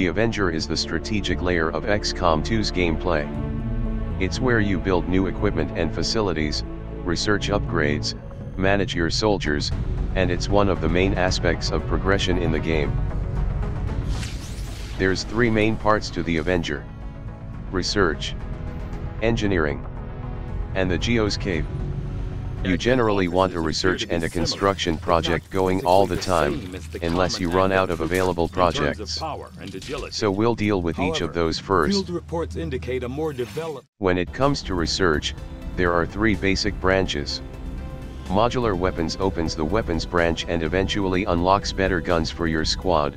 The Avenger is the strategic layer of XCOM 2's gameplay. It's where you build new equipment and facilities, research upgrades, manage your soldiers, and it's one of the main aspects of progression in the game. There's three main parts to the Avenger: research, engineering, and the geoscape. You generally want a research and a construction project going all the time, unless you run out of available projects. So we'll deal with each of those first. When it comes to research, there are three basic branches. Modular weapons opens the weapons branch and eventually unlocks better guns for your squad.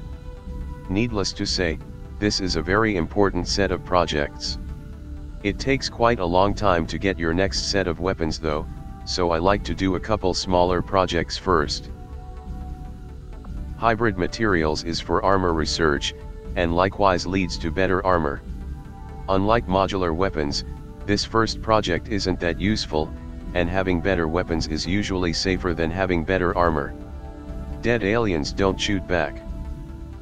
Needless to say, this is a very important set of projects. It takes quite a long time to get your next set of weapons though, so I like to do a couple smaller projects first. Hybrid materials is for armor research, and likewise leads to better armor. Unlike modular weapons, this first project isn't that useful, and having better weapons is usually safer than having better armor. Dead aliens don't shoot back.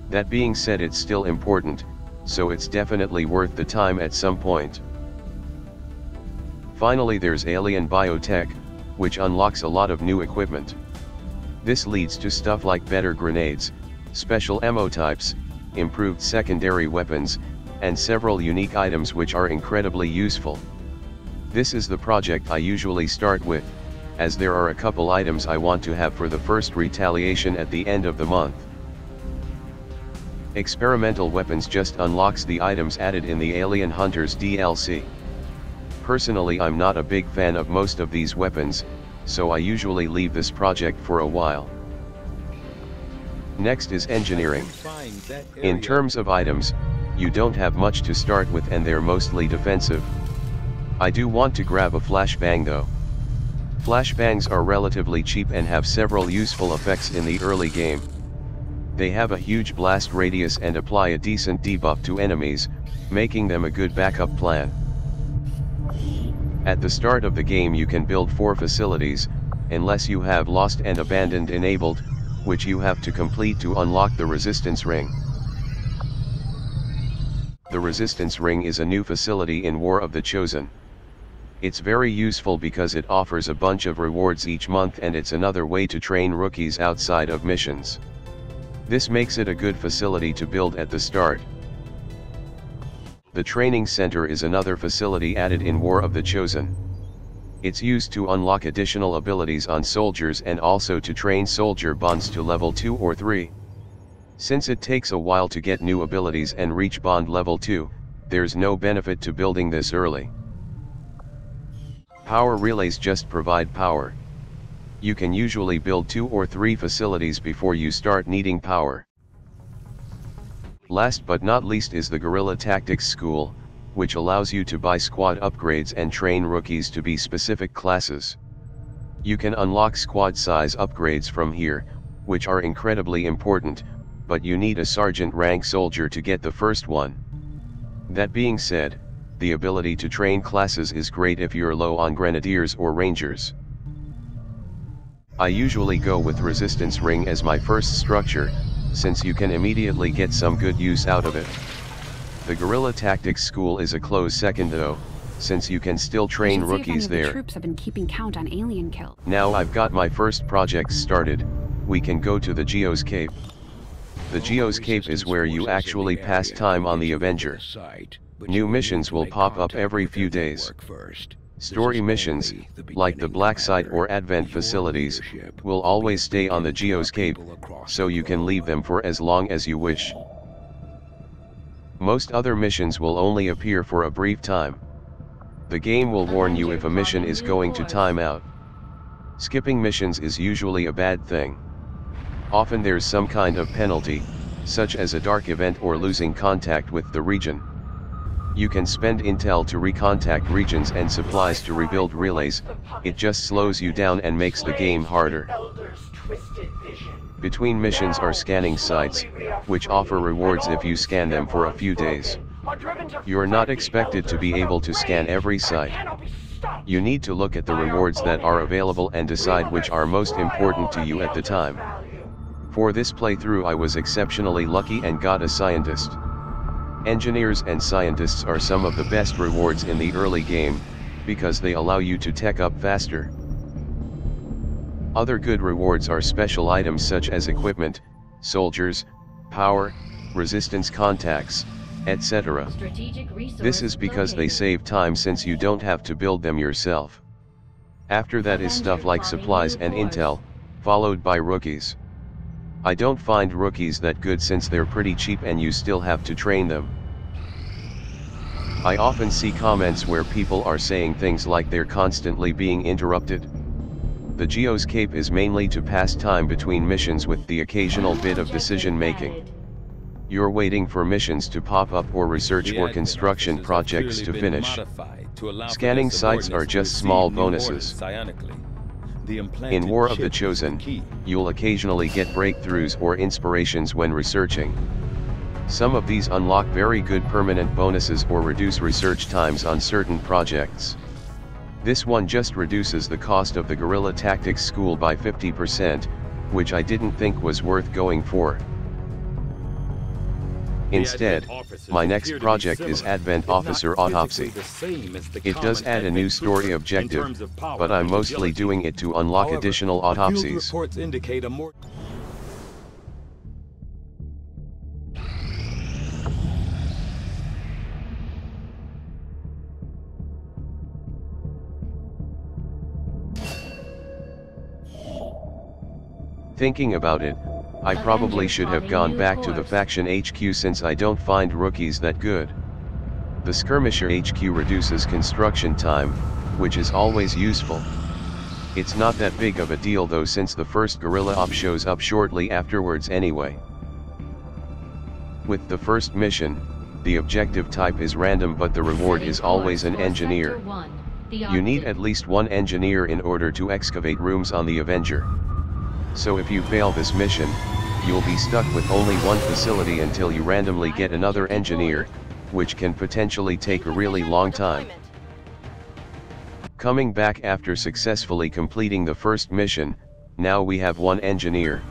That being said, it's still important, so it's definitely worth the time at some point. Finally, there's alien biotech, which unlocks a lot of new equipment. This leads to stuff like better grenades, special ammo types, improved secondary weapons, and several unique items which are incredibly useful. This is the project I usually start with, as there are a couple items I want to have for the first retaliation at the end of the month. Experimental weapons just unlocks the items added in the Alien Hunters DLC. Personally, I'm not a big fan of most of these weapons, so I usually leave this project for a while. Next is engineering. In terms of items, you don't have much to start with and they're mostly defensive. I do want to grab a flashbang though. Flashbangs are relatively cheap and have several useful effects in the early game. They have a huge blast radius and apply a decent debuff to enemies, making them a good backup plan. At the start of the game you can build 4 facilities, unless you have Lost and Abandoned enabled, which you have to complete to unlock the Resistance Ring. The Resistance Ring is a new facility in War of the Chosen. It's very useful because it offers a bunch of rewards each month and it's another way to train rookies outside of missions. This makes it a good facility to build at the start. The Training Center is another facility added in War of the Chosen. It's used to unlock additional abilities on soldiers and also to train soldier bonds to level 2 or 3. Since it takes a while to get new abilities and reach bond level 2, there's no benefit to building this early. Power relays just provide power. You can usually build 2 or 3 facilities before you start needing power. Last but not least is the Guerrilla Tactics School, which allows you to buy squad upgrades and train rookies to be specific classes. You can unlock squad size upgrades from here, which are incredibly important, but you need a sergeant rank soldier to get the first one. That being said, the ability to train classes is great if you're low on grenadiers or rangers. I usually go with Resistance Ring as my first structure, since you can immediately get some good use out of it. The Guerrilla Tactics School is a close second though, since you can still train rookies there. Troops have been keeping count on alien kills. Now I've got my first projects started, we can go to the Geoscape. The Geoscape is where you actually pass time on the Avenger. New missions will pop up every few days. Story missions, like the Black Site or Advent facilities, will always stay on the Geoscape, so you can leave them for as long as you wish. Most other missions will only appear for a brief time. The game will warn you if a mission is going to time out. Skipping missions is usually a bad thing. Often there's some kind of penalty, such as a dark event or losing contact with the region. You can spend intel to recontact regions and supplies to rebuild relays, it just slows you down and makes the game harder. Between missions are scanning sites, which offer rewards if you scan them for a few days. You're not expected to be able to scan every site. You need to look at the rewards that are available and decide which are most important to you at the time. For this playthrough I was exceptionally lucky and got a scientist. Engineers and scientists are some of the best rewards in the early game, because they allow you to tech up faster. Other good rewards are special items such as equipment, soldiers, power, resistance contacts, etc. This is because they save time since you don't have to build them yourself. After that is stuff like supplies and intel, followed by rookies. I don't find rookies that good since they're pretty cheap and you still have to train them. I often see comments where people are saying things like they're constantly being interrupted. The Geoscape is mainly to pass time between missions with the occasional bit of decision making. You're waiting for missions to pop up or research or construction projects to finish. Scanning sites are just small bonuses. In War of the Chosen, you'll occasionally get breakthroughs or inspirations when researching. Some of these unlock very good permanent bonuses or reduce research times on certain projects. This one just reduces the cost of the Guerrilla Tactics School by 50%, which I didn't think was worth going for. Instead, my next project is Advent Officer Autopsy. It does add a new story objective, but I'm mostly doing it to unlock additional autopsies. Thinking about it, I probably should have gone back to the faction HQ since I don't find rookies that good. The Skirmisher HQ reduces construction time, which is always useful. It's not that big of a deal though since the first Guerrilla Op shows up shortly afterwards anyway. With the first mission, the objective type is random but the reward is always an engineer. You need at least one engineer in order to excavate rooms on the Avenger. So if you fail this mission, you'll be stuck with only one facility until you randomly get another engineer, which can potentially take a really long time. Coming back after successfully completing the first mission, now we have one engineer.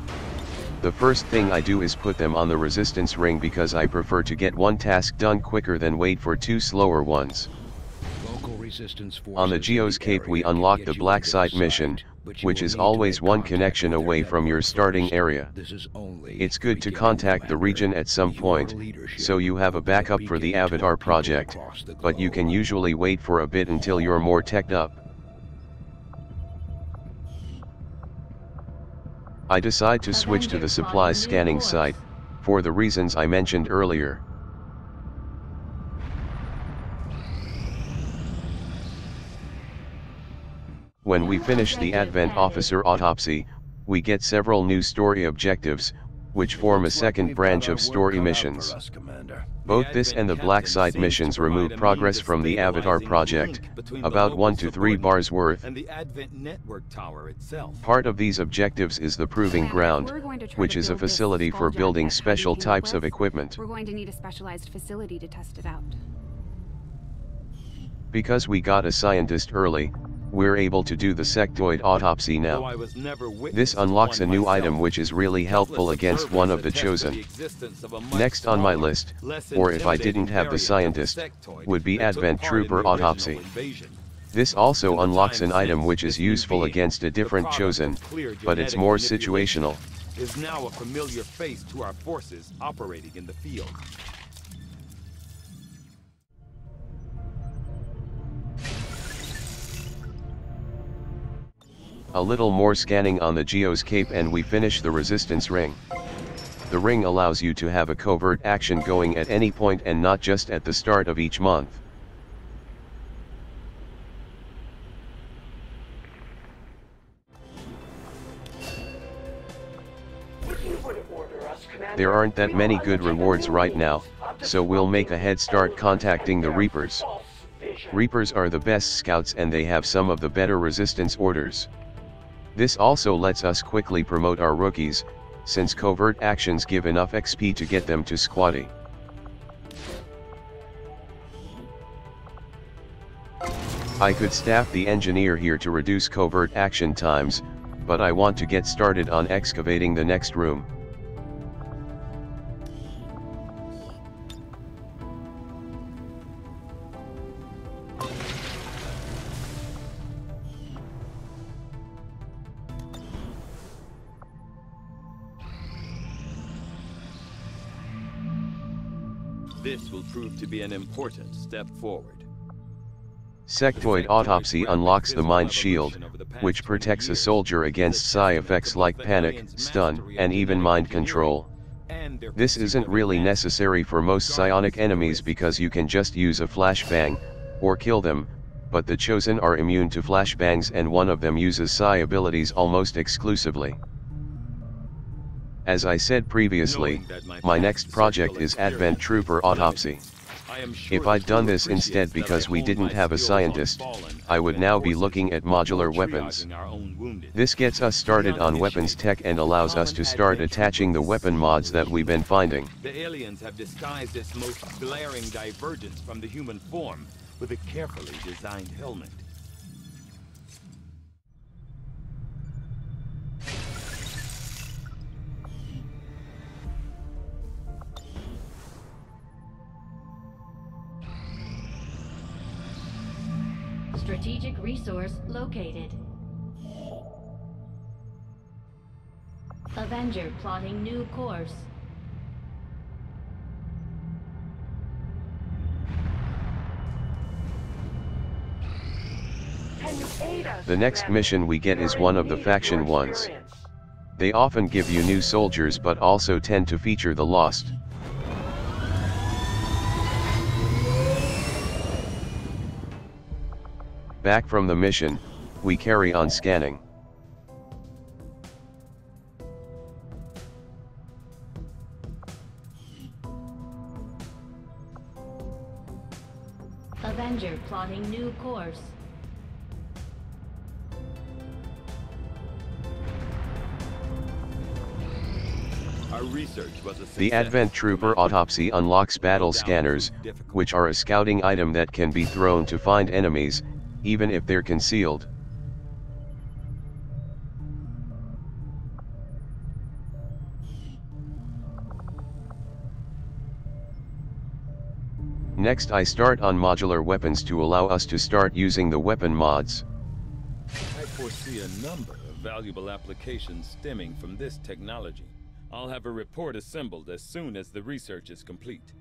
The first thing I do is put them on the resistance ring because I prefer to get one task done quicker than wait for two slower ones. On the Geoscape we unlock the Black Site mission, which is always one connection away from your starting area. It's good to contact the region at some point, so you have a backup for the Avatar project, but you can usually wait for a bit until you're more teched up. I decide to switch to the supplies scanning site, for the reasons I mentioned earlier. When we finish the Advent Officer Autopsy, we get several new story objectives, which form a second branch of story missions. Both this and the Black Site missions remove progress from the Avatar project, about 1 to 3 bars worth. Part of these objectives is the Proving Ground, which is a facility for building special types of equipment. We're going to need a specialized facility to test it out. Because we got a scientist early, we're able to do the sectoid autopsy now. This unlocks a new item which is really helpful against one of the chosen. Next on my list, or if I didn't have the scientist, would be Advent Trooper Autopsy. This also unlocks an item which is useful against a different chosen, but it's more situational. Is now a familiar face to our forces operating in the field. A little more scanning on the Geoscape and we finish the Resistance Ring. The ring allows you to have a covert action going at any point and not just at the start of each month. There aren't that many good rewards right now, so we'll make a head start contacting the Reapers. Reapers are the best scouts and they have some of the better resistance orders. This also lets us quickly promote our rookies, since covert actions give enough XP to get them to squatty. I could staff the engineer here to reduce covert action times, but I want to get started on excavating the next room. This will prove to be an important step forward. Sectoid Autopsy unlocks the Mind Shield, which protects a soldier against psi effects like panic, stun, and even mind control. This isn't really necessary for most psionic enemies because you can just use a flashbang, or kill them, but the Chosen are immune to flashbangs and one of them uses psi abilities almost exclusively. As I said previously, my next project is Advent Trooper Autopsy. If I'd done this instead because we didn't have a scientist, I would now be looking at modular weapons. This gets us started on weapons tech and allows us to start attaching the weapon mods that we've been finding. The aliens have disguised this most glaring divergence from the human form with a carefully designed helmet. Strategic resource located. Avenger plotting new course. The next mission we get is one of the faction ones. They often give you new soldiers but also tend to feature the Lost. Back from the mission, we carry on scanning. Avenger plotting new course. Our research was a success. The Advent Trooper Autopsy unlocks battle scanners, which are a scouting item that can be thrown to find enemies, even if they're concealed. Next I start on modular weapons to allow us to start using the weapon mods. I foresee a number of valuable applications stemming from this technology. I'll have a report assembled as soon as the research is complete.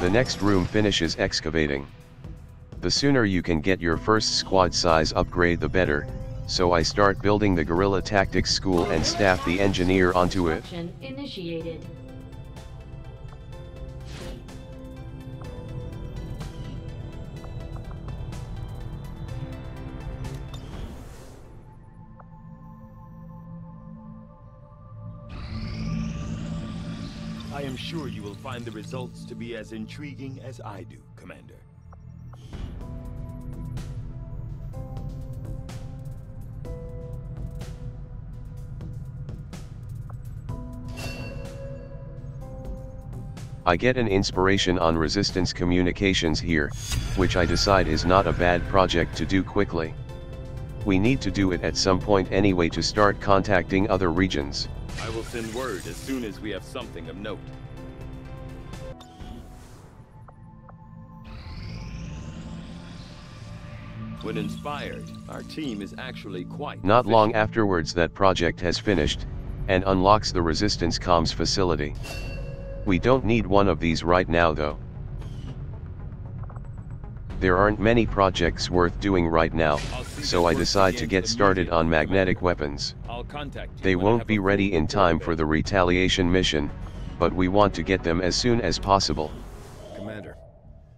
The next room finishes excavating. The sooner you can get your first squad size upgrade the better, so I start building the Guerrilla Tactics School and staff the engineer onto it. Initiated. I am sure you will find the results to be as intriguing as I do, Commander. I get an inspiration on Resistance communications here, which I decide is not a bad project to do quickly. We need to do it at some point anyway to start contacting other regions. I will send word as soon as we have something of note. When inspired, our team is actually quite Not long efficient. afterwards that project has finished, and unlocks the Resistance comms facility. We don't need one of these right now though. There aren't many projects worth doing right now, so I decide to get started on magnetic weapons. I'll contact you They when I won't have be a ready full in time report for the back. retaliation mission, but we want to get them as soon as possible. Commander,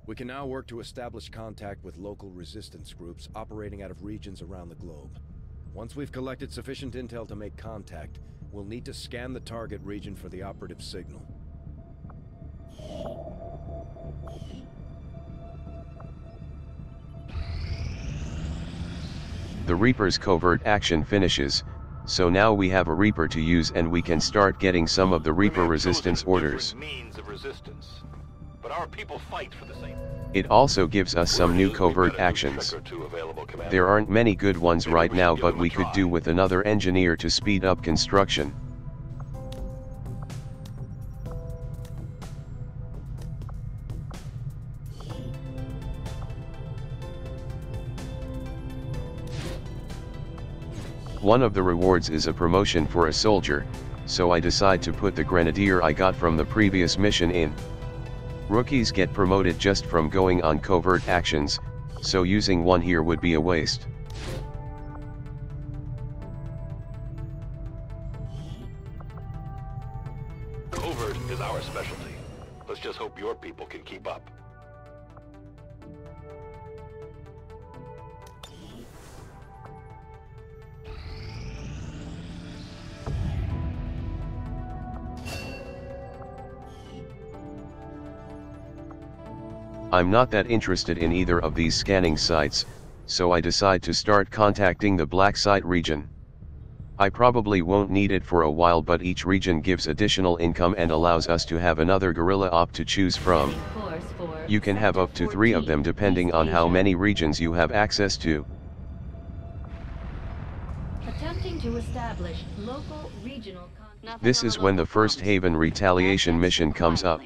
we can now work to establish contact with local resistance groups operating out of regions around the globe. Once we've collected sufficient intel to make contact, we'll need to scan the target region for the operative signal. The Reaper's covert action finishes, so now we have a Reaper to use and we can start getting some of the Reaper resistance orders. Means of resistance, but our people fight for the same. It also gives us some new covert actions. There aren't many good ones right now, but we could do with another engineer to speed up construction. One of the rewards is a promotion for a soldier, so I decide to put the grenadier I got from the previous mission in. Rookies get promoted just from going on covert actions, so using one here would be a waste. Covert is our specialty. Let's just hope your people can keep up. I'm not that interested in either of these scanning sites, so I decide to start contacting the Black Site region. I probably won't need it for a while, but each region gives additional income and allows us to have another guerrilla op to choose from. You can have up to 3 of them depending on how many regions you have access to. Attempting to establish local regional This is when the first Haven retaliation mission comes up.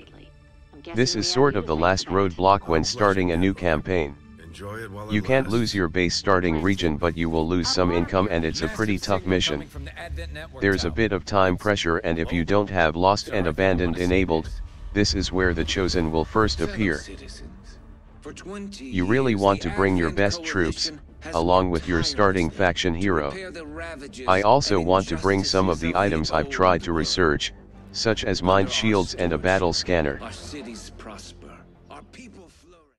This is sort of the last roadblock when starting a new campaign. You can't lose your base starting region, but you will lose some income, and it's a pretty tough mission. There's a bit of time pressure, and if you don't have Lost and Abandoned enabled, this is where the Chosen will first appear. You really want to bring your best troops, along with your starting faction hero. I also want to bring some of the items I've tried to research, such as mind shields and a battle scanner.